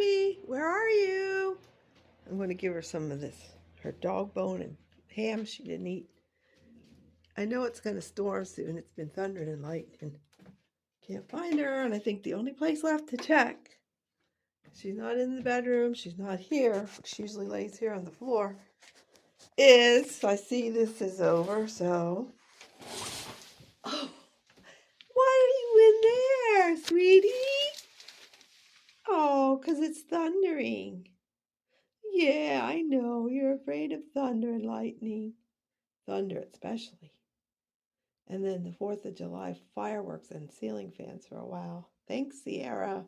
Abby, where are you? I'm going to give her some of this, her dog bone and ham she didn't eat. I know it's going to storm soon. It's been thundering and lightning. Can't find her, and I think the only place left to check, she's not in the bedroom, she's not here, she usually lays here on the floor, is, I see this is over, so. Oh, why are you in there, sweetie? Oh, 'cause it's thundering. Yeah, I know. You're afraid of thunder and lightning. Thunder, especially. And then the 4th of July fireworks and ceiling fans for a while. Thanks, Sierra.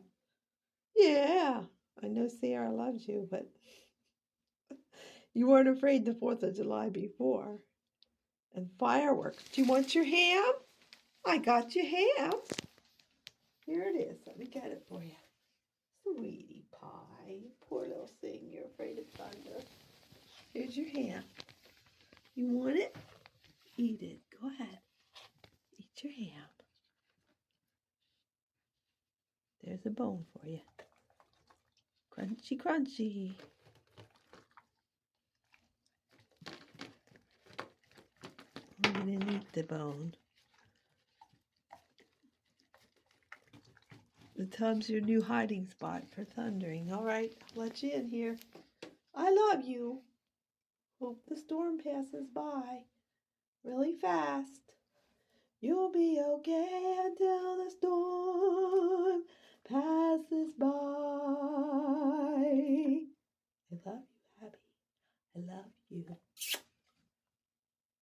Yeah, I know Sierra loves you, but you weren't afraid the 4th of July before. And fireworks. Do you want your ham? I got your ham. Here it is. Let me get it for you. Sweetie pie. Poor little thing. You're afraid of thunder. Here's your ham. You want it? Eat it. Go ahead. Eat your ham. There's a bone for you. Crunchy, crunchy. I'm going to eat the bone. The tub's your new hiding spot for thundering. All right, I'll let you in here. I love you. Hope the storm passes by really fast. You'll be okay until the storm passes by. I love you, Abby. I love you.